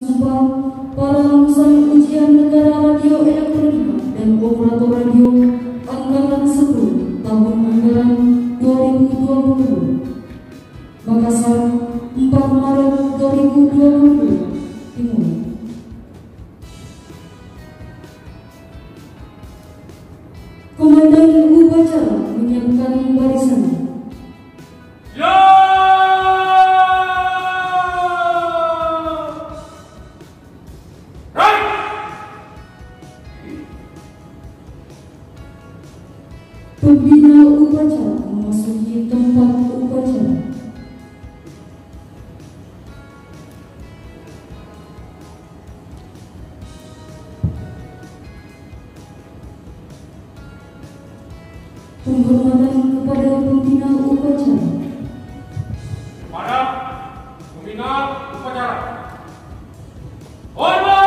Sumpah para lulusan ujian negara radio elektronika dan operator radio angkatan 10 tahun anggaran 2022. Makassar, 4 Maret 2022. Timur. Komandan upacara menyiapkan barisan. Pembina upacara memasuki tempat upacara. Penghormatan kepada pembina upacara. Kepada pembina upacara. Hormat!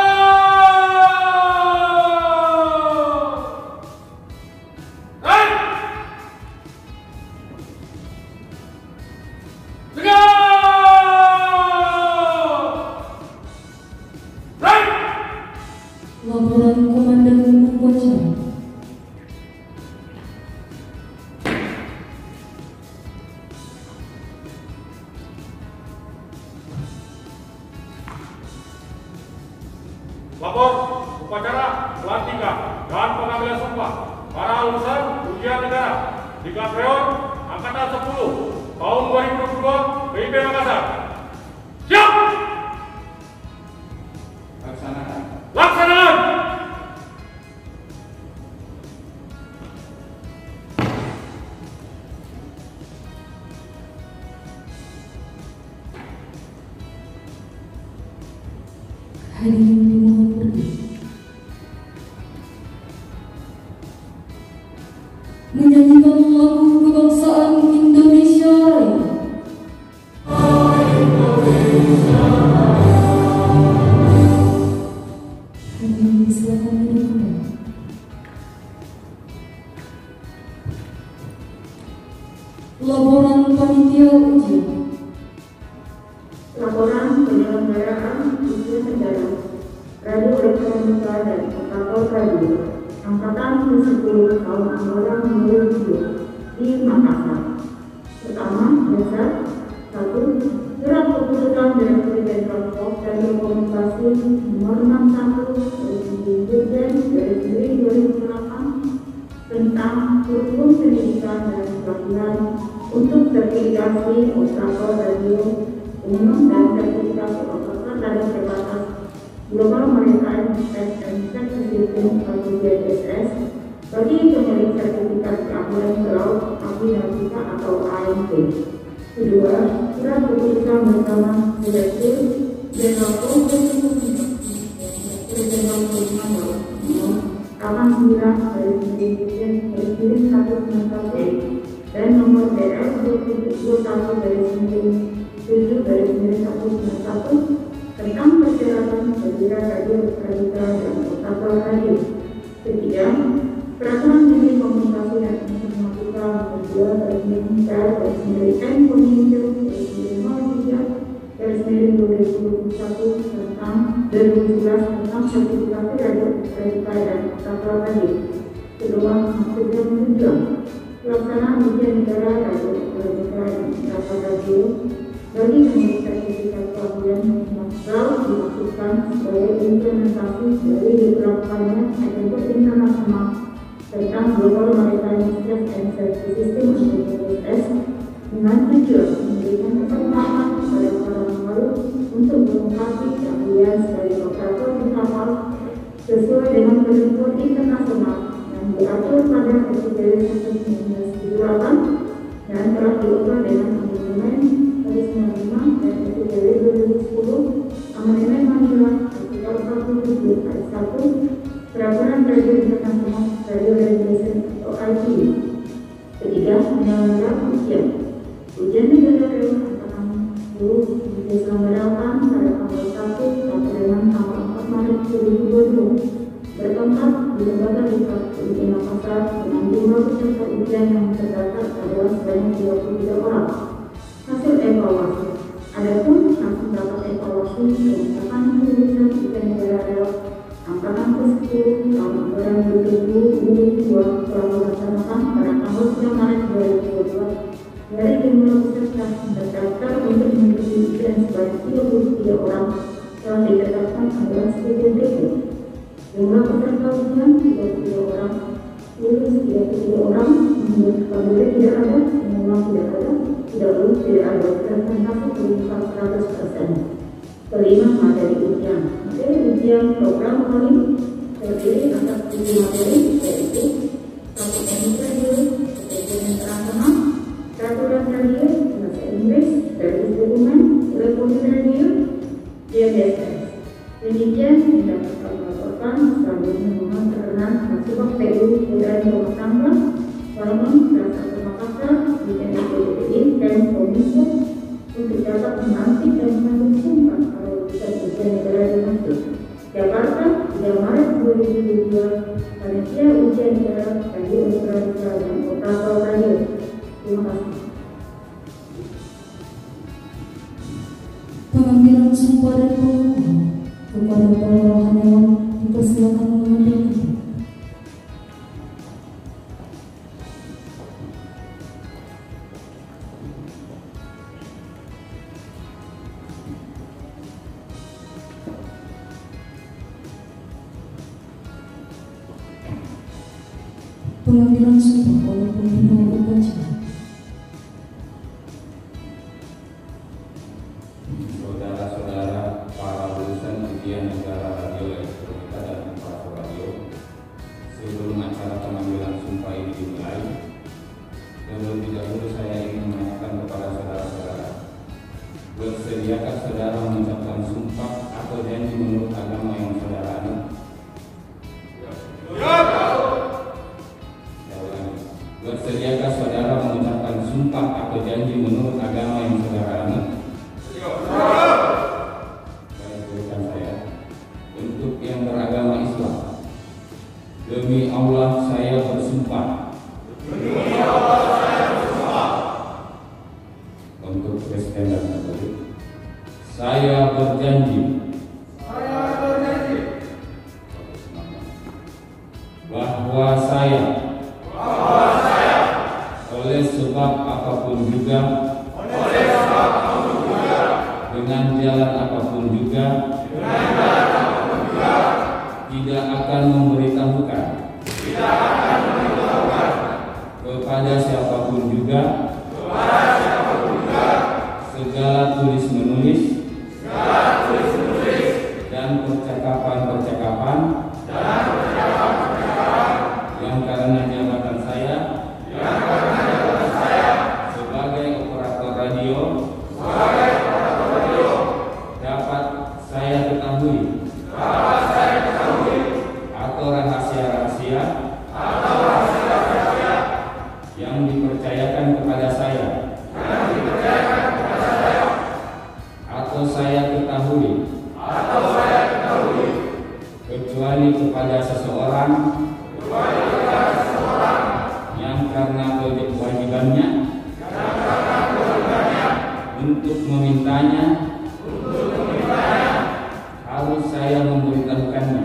Laporan Komandan upacara. Lapor upacara kelas 3 dan pengambilan sumpah para lulusan ujian negara di Kapreon Angkatan 10 tahun 2022 BIP Makassar. Siap! Laksanakan. Laksanakan! Hadirin dimohon berdiri. Menyanyikan lagu kebangsaan Indonesia Raya. Hadirin disilakan duduk kembali. Laporan panitia ujian. Laporan penyelenggaraan ujian negara radio elektronika dan operator radio angkatan 10 tahun anggaran 2022 di Makassar. Pertama, dasar 1. Surat keputusan Direktur Jenderal Pos dan Komunikasi nomor 61 dari 2008 tentang kurikulum pendidikan dan pelatihan untuk sertifikasi operator radio umum dan sertifikasi operator radio terbatas Global Maritime Test and Safety System atau GMSS bagi pemilik sertifikat keahlian pelaut api nautika atau AMP. Kedua, surat keputusan bersama Direktur Jenderal Jenderal Kapan 9 dari 1 dan nomor DL 21 dari 7 dari 191 tentang persyaratan perwira radio elektronika dan operator radio. Ketiga, peraturan Menteri Komunikasi dan Informatika nomor 2 dari N Kominfo dari 2021 tentang 2017 tentang sertifikasi radio elektronika dan operator radio. Kedua, maksudnya menunjang pelaksanaan ujian negara radio elektronika dan operator radio bagi pemilik sertifikat keahlian selalu dimaksudkan sebagai implementasi dari diterapkannya Agenda Internasional tentang Global Maritime Test and Safety System (GMSS) dengan tujuan memberikan kesempatan kepada para pembaru untuk melengkapi keahlian sebagai operator di kapal sesuai dengan ketentuan internasional yang diatur pada SPP 1978 dan telah diubah dengan amandemen 95 dan SPP 2010 amandemen Manila artikel 47 ayat 1 Peraturan Radio Internasional Radio Regulation atau ITU. Ketiga, penyelenggaraan ujian negara angkatan 10 diselenggarakan pada tanggal 1 sampai dengan tanggal 4 Maret 2022 bertempat di Lembaga Diklat di Makassar dengan jumlah peserta ujian yang terdaftar adalah sebanyak 23 orang. Hasil evaluasi. Adapun hasil dapat evaluasi berdasarkan telah ditetapkan adalah sebagai berikut. Jumlah peserta ujian 33 orang, lulus 33 orang, menurut apabila tidak ada, mengulang tidak ada, tidak lulus tidak ada, presentasi berlimpah 100%. Kelima, materi ujian. Materi ujian program kali terdiri atas 7 materi, yaitu 1 teknik radio, kemudian internasional, peraturan radio, bahasa Inggris, service dokumen, telepon radio, GPSS. Demikian yang dapat kami laporkan. Selanjutnya mohon perkenan Masubak PU Kementerian Rumah Tangga, Parlemen, Dasar Makassar, BNPB dan Kominfo untuk dapat melantik dan mengambil sumpah para lulusan ujian negara dimaksud. Jakarta, 3 Maret 2022, Panitia Ujian Negara Radio Australia dan Operator Radio. Terima kasih. Pengambilan sumpah dan pengukuhan kepada para rohaniawan dipersilakan mengambil tempat. Pengambilan sumpah oleh pembina upacara. Saudara-saudara para lulusan ujian negara radio elektronika dan operator radio, sebelum acara pengambilan sumpah ini dimulai, terlebih dahulu saya ingin menanyakan kepada saudara-saudara, bersediakah saudara mengucapkan sumpah atau janji menurut agama yang saudara anut? Bersediakah saudara mengucapkan sumpah atau janji menurut agama yang saudara anut? Baik, berikan saya. Untuk yang beragama Islam, demi Allah saya bersumpah. Untuk Kristen dan Katolik, saya berjanji. Bahwa saya oleh sebab apapun juga, dengan jalan apapun juga, tidak akan memberitahukan kepada siapapun juga segala tulis menulis dan percakapan-percakapan yang karena jabatan saya sebagai operator radio dapat saya ketahui atau rahasia-rahasia yang dipercayakan kepada saya atau saya ketahui kecuali kepada seseorang yang karena kewajibannya untuk memintanya harus saya memberitahukannya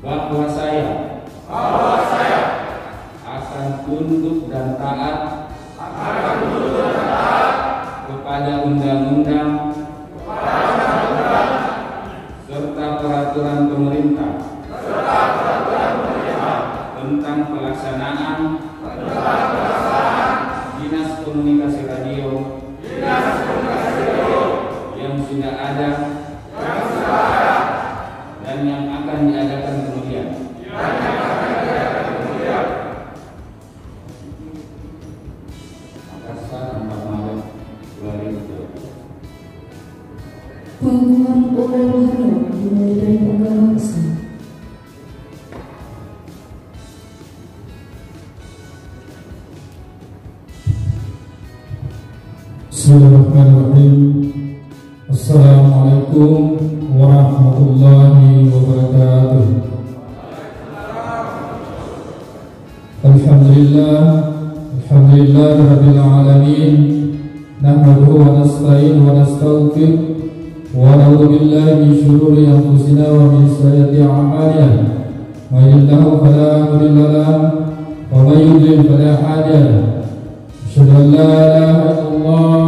bahwa saya akan tunduk dan taat kepada undang-undang serta peraturan pemerintah tentang pelaksanaan Dinas Komunikasi Radio yang sudah ada dan yang akan diadakan kemudian. Makassar, 4 Maret 2020. Pengukuhan oleh rohaniawan dimulai dari agama Islam. Bismillahirrahmanirrahim. Assalamualaikum warahmatullahi wabarakatuh. Alhamdulillah rabbil alamin. Nahmaduhu wa nasta'inu wa nastaghfir wa na'udzu billahi min shururi anfusina wa min sayyiati a'malina. May yahdihillahu fala mudilla lahu wa may yudlil fala hadiya lahu. Asyhadu an la ilaha illallah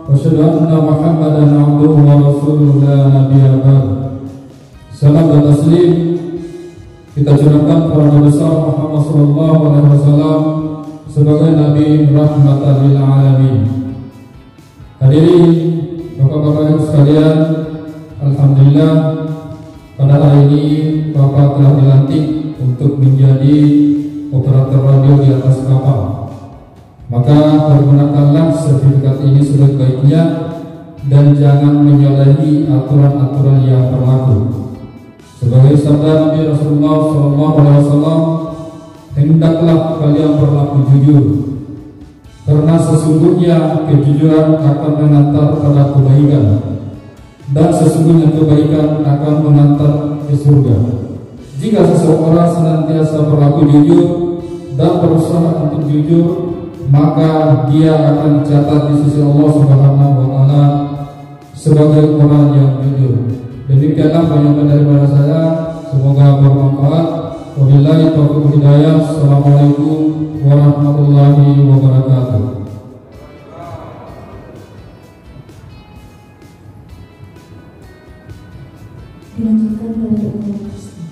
Asyhadu anna Muhammadan abduhu wa rasuluhu la nabiyya ba'd. Salam dan taslim kita curahkan kepada Nabi besar Muhammad sallallahu alaihi wasallam sebagai Nabi rahmatan lil alamin. Hadirin Bapak-bapak Ibu sekalian, alhamdulillah pada hari ini Bapak telah dilantik untuk menjadi operator radio di atas kapal. Maka pergunakanlah sertifikat ini sebaik-baiknya dan jangan menyalahi aturan-aturan yang berlaku. Sebagai sabda Nabi Rasulullah SAW, hendaklah kalian berlaku jujur, karena sesungguhnya kejujuran akan mengantar pada kebaikan, dan sesungguhnya kebaikan akan mengantar ke surga. Jika seseorang senantiasa berlaku jujur dan berusaha untuk jujur, maka dia akan dicatat di sisi Allah Subhanahu wa Ta'ala sebagai orang yang jujur. Demikianlah penyampaian daripada saya, semoga bermanfaat. Wabillahi taufiq wal hidayah. Assalamualaikum warahmatullahi wabarakatuh. Dilanjutkan oleh Bapak Kristi.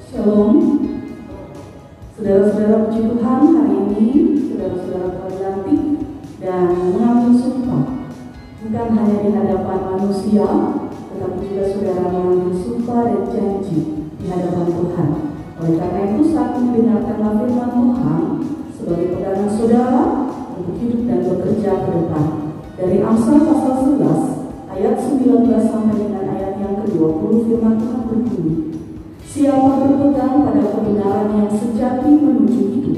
Shalom. Saudara-saudara puji Tuhan, hari ini saudara-saudara telah dilantik dan mengambil sumpah, bukan hanya di hadapan manusia, tetapi juga saudara mengambil sumpah dan janji di hadapan Tuhan. Oleh karena itu, saat mendengarkanlah firman Tuhan sebagai pegangan saudara untuk hidup dan bekerja ke depan. Dari Amsal pasal 11 ayat 19 sampai dengan ayat yang ke-20, firman Tuhan berbunyi, siapa berpegang pada kebenaran yang sejati menuju hidup,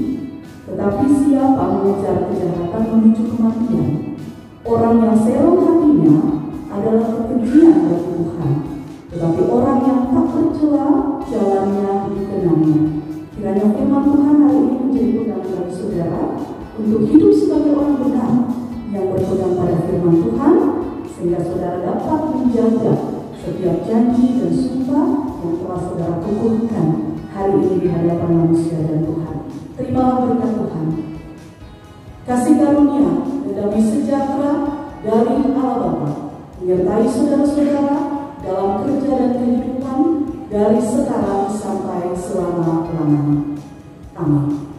tetapi siapa mengejar kejahatan menuju kematian. Orang yang serong hatinya adalah kekejian bagi Tuhan, tetapi orang yang tak tercela jalannya dikenangnya. Kiranya firman Tuhan hari ini menjadi pegangan bagi saudara untuk hidup sebagai orang benar yang berpegang pada firman Tuhan, sehingga saudara dapat menjaga setiap janji dan sumpah yang telah saudara kukuhkan hari ini di hadapan manusia dan Tuhan. Terimalah berkat Tuhan, kasih karunia dan damai sejahtera dari Allah Bapa menyertai saudara-saudara dalam kerja dan kehidupan dari sekarang sampai selama-lamanya. Amin.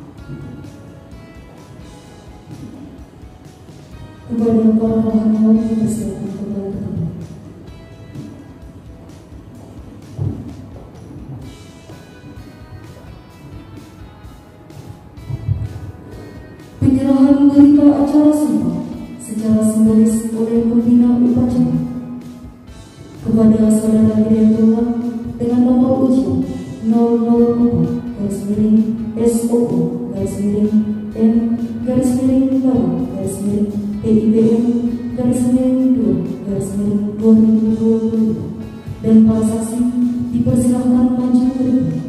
Kepada para rohaniwan dipersilakan kembali ke tempat. Penyerahan berita acara sumpah secara simbolis oleh pembina upacara kepada saudara Hidayatullah dengan nomor ujian 000-SOO-M-PIBM-2-2022 dan para saksi dipersilahkan maju ke depan.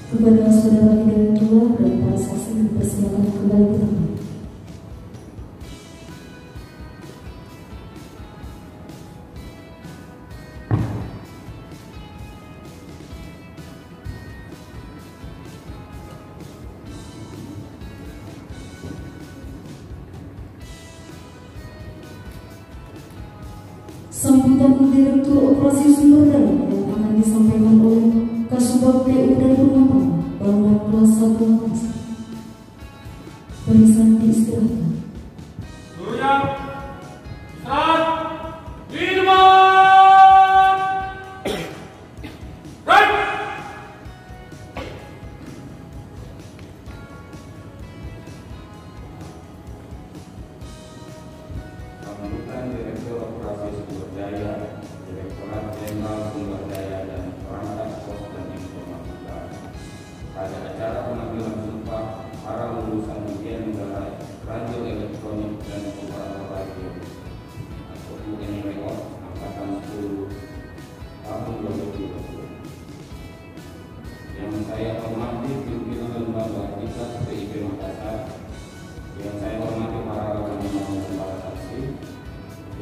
Kepada saudara Hidayatullah dan para saksi dipersilakan kembali ke tempat. Sambutan Direktur Operasi Sumber Daya yang akan disampaikan oleh Kasubag PU dari Pematang, Banggar Kelas 1 Makassar. Barisan diistirahatkan. Seluruhnya istirahat di depan. Right. Sambutan Direktur Operasi Sumber Daya, Direktorat Jenderal Sumber Daya dan Perangkat Pos dan Informatika pada acara pengambilan sumpah para lulusan ujian negara radio elektronik dan operator radio atau UNRO angkatan 10 tahun 2020. Yang saya hormati pimpinan lembaga kita PIP Makassar, yang saya hormati para rekan dan para saksi,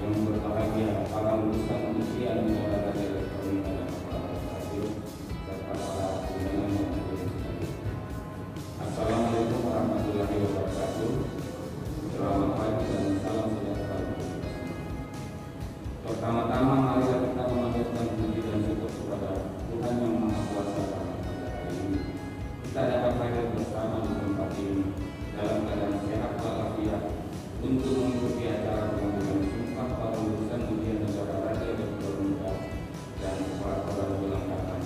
yang berbahagia para lulusan ujian negara radio elektronik dan operator radio serta para undangan yang hadir. Assalamualaikum warahmatullahi wabarakatuh. Selamat pagi dan salam sejahtera. Pertama-tama mari kita memanjatkan puji dan syukur kepada Tuhan Yang Maha Kuasa pada hari ini. Kita dapat hadir bersama di tempat ini dalam keadaan sehat walafiat untuk mengikuti acara pengambilan sumpah para lulusan ujian negara radio elektronik dan operator radio angkatan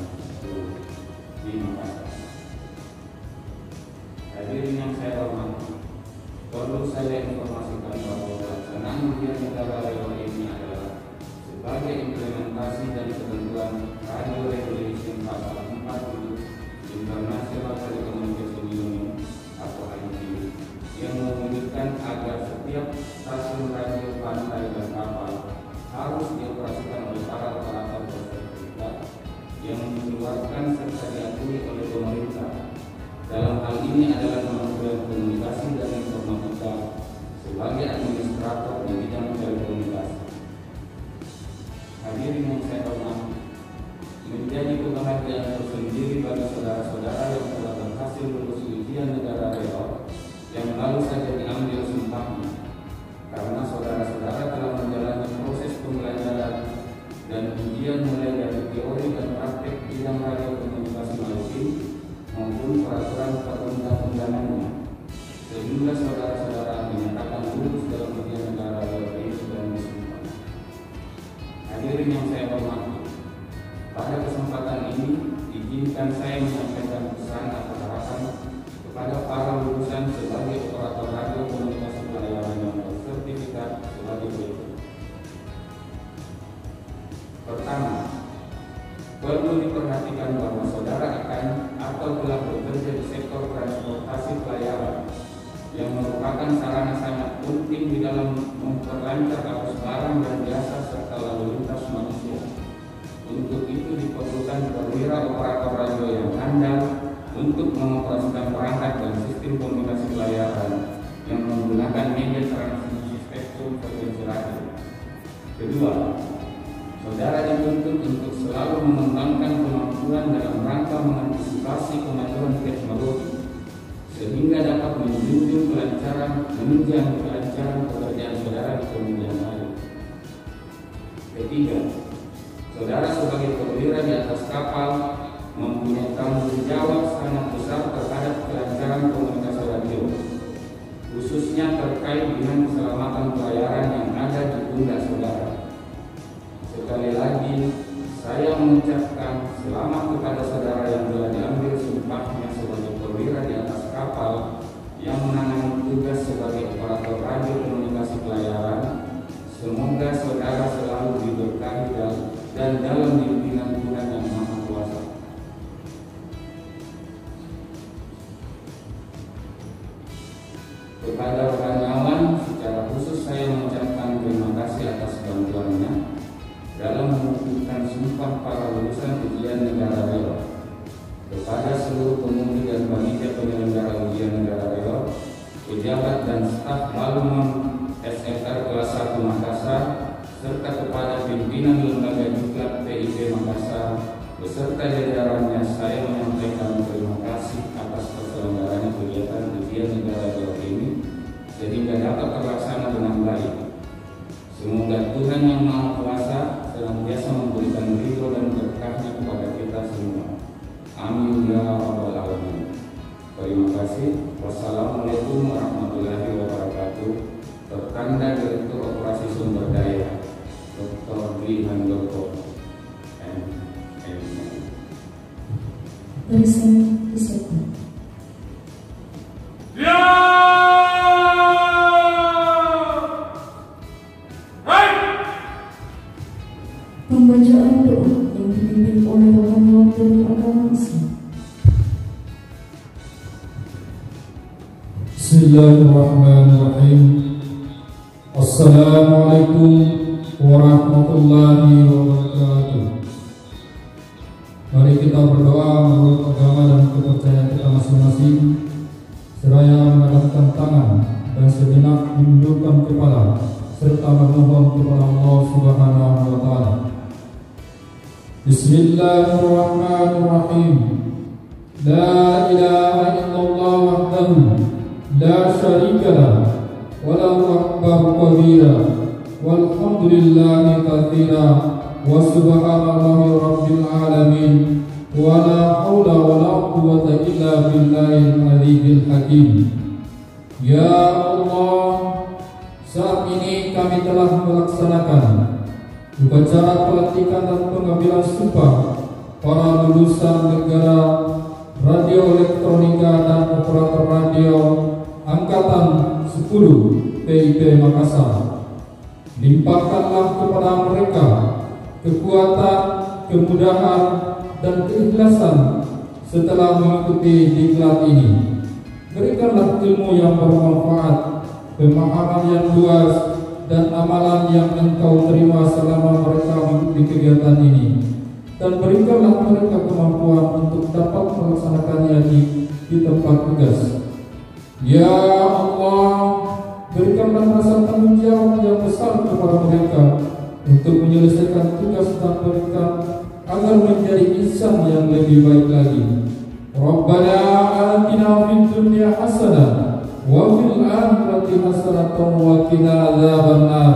10 di Makassar. Hadirin yang saya hormati, perlu saya informasikan bahwa pelaksanaan ujian negara radio ini adalah sebagai implementasi dari ketentuan Radio Regulation Pasal 40 International Telecommunication Union atau ITU yang memungkinkan agar setiap stasiun radio pantai dan kapal harus dioperasikan oleh para operator bersertifikat yang dikeluarkan serta diakui oleh pemerintah. Dalam hal ini adalah Kementerian Komunikasi dan Informatika sebagai administrator di bidang telekomunikasi. Hadirin yang saya hormati, menjadi kebahagiaan tersendiri bagi saudara-saudara yang telah berhasil lulus ujian negara radio yang baru saja diambil sumpahnya, karena saudara-saudara telah menjalani proses pembelajaran dan ujian mulai dari teori dan praktek bidang radio komunikasi maritim maupun peraturan perundang-undangannya, sehingga saudara-saudara dinyatakan lulus dalam ujian negara radio dan disumpah. Hadirin yang saya hormati, pada kesempatan ini izinkan saya menyampaikan pesan atau harapan kepada para lulusan sebagai operator radio komunikasi pelayaran yang bersertifikat sebagai berikut. Pertama, perlu diperhatikan bahwa saudara akan atau telah bekerja di sektor transportasi pelayaran yang merupakan sarana sangat penting di dalam memperlancar arus barang dan jasa serta lalu lintas manusia. Untuk itu diperlukan perwira operator radio yang handal untuk mengoperasikan perangkat dan sistem komunikasi pelayaran yang menggunakan media transmisi spektrum frekuensi radio. Kedua, saudara dituntut untuk selalu mengembangkan kemampuan dalam rangka mengantisipasi kemajuan teknologi sehingga dapat menunjang kelancaran pekerjaan saudara di kemudian hari. Ketiga, saudara sebagai perwira di atas kapal mempunyai tanggung jawab sangat besar terhadap kelancaran komunikasi radio, khususnya terkait dengan keselamatan pelayaran yang ada di pundak saudara. Sekali lagi, saya mengucapkan selamat kepada saudara yang telah diambil sumpahnya sebagai perwira di atas kapal yang menangani tugas sebagai operator radio komunikasi pelayaran. Semoga saudara selalu diberkahi dan dalam bimbingan Tuhan Yang Maha Kuasa. Kepada rekan-rekan, secara khusus saya mengucapkan terima kasih atas bantuannya dalam mengumpulkan sumpah para lulusan ujian negara radio. Kepada seluruh penyelenggara ujian negara real, pejabat dan staf Balumon SFR kelas 1 Makassar, serta kepada pimpinan lembaga Diklat PIP Makassar beserta jajarannya, saya menyampaikan terima kasih atas terselenggaranya kegiatan ujian negara real ini sehingga dapat terlaksana dengan baik. Semoga Tuhan Yang Maha Kuasa senantiasa memberikan ridho dan berkahnya kepada kita semua. Amin ya rabbal alamin. Terima kasih. Wassalamualaikum warahmatullahi wabarakatuh. Tertanda Direktur Operasi Sumber Daya Dr. Dwi Handoko M.M. Present disiapkan. Pembacaan doa yang dipimpin oleh rohaniwan dari agama Islam. Bismillahirrahmanirrahim. Assalamualaikum warahmatullahi wabarakatuh. Mari kita berdoa menurut agama dan kepercayaan kita masing-masing, seraya mengangkat tangan dan sejenak menundukkan kepala serta memohon kepada Allah Subhanahu wa taala. Bismillahirrahmanirrahim. La ilaha illallah wahdahu la syarika lah wa lahu akbar kabira walhamdulillahi katsira wa subhanallahi rabbil alamin wa la haula wa la quwwata illa billahil aliyyil hakim. Ya Allah, saat ini kami telah melaksanakan upacara pelantikan dan pengambilan sumpah para lulusan negara radio elektronika dan operator radio angkatan 10 PIP Makassar. Limpahkanlah kepada mereka kekuatan, kemudahan, dan keikhlasan setelah mengikuti diklat ini. Berikanlah ilmu yang bermanfaat, pemahaman yang luas, dan amalan yang Engkau terima selama mereka mengikuti kegiatan ini, dan berikanlah mereka kemampuan untuk dapat melaksanakannya di tempat tugas. Ya Allah, berikanlah rasa tanggung jawab yang besar kepada mereka untuk menyelesaikan tugas dan berikan agar menjadi insan yang lebih baik lagi. Rabbana atina fid dunya hasanah wa fil akhirati hasanatan wa qina adzabannar.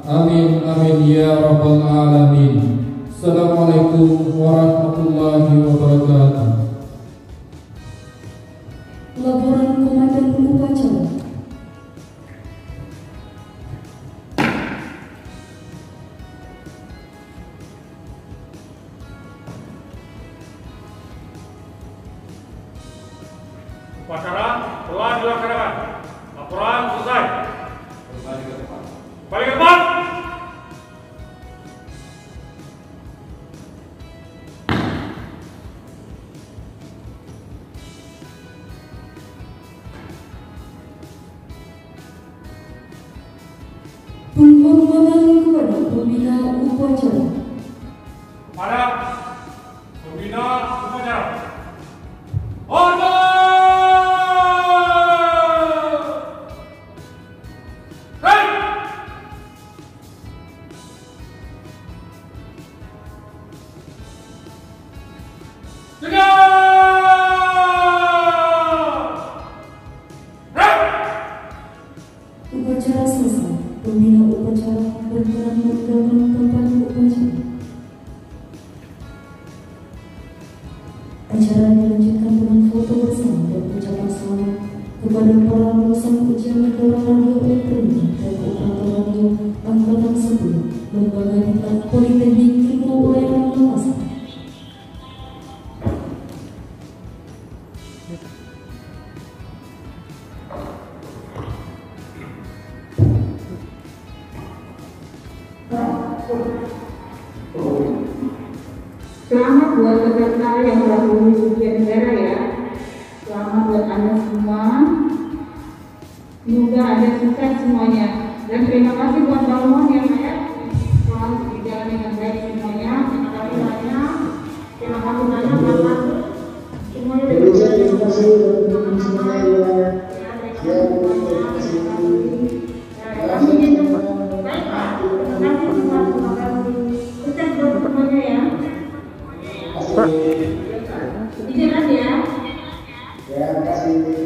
Amin amin ya rabbal alamin. Assalamualaikum warahmatullahi wabarakatuh. Laporan Komandan Upacara. Upacara telah dilaksanakan. Laporan selesai. Kembali ke depan. Balik ke depan. Penghormatan kepada pembina upacara. Pada pembina upacara. Hormat! Upacara selesai. Pembina upacara berperan meninggalkan tempat upacara. Acara dilanjutkan dengan foto bersama dan ucapan selamat kepada para lulusan ujian negara radio elektronik dan operator radio angkatan 10 Lembaga Diklat Politeknik Ilmu Pelayanan Makassar. Selamat buat peserta yang telah lulus ujian negara ya. Selamat buat Anda semua. Semoga Anda sukses semuanya. Dan terima kasih buat Balumon yang saya selalu berjalan dengan baik semuanya. Terima kasih banyak. Terima kasih banyak. Terima kasih semuanya. yang kami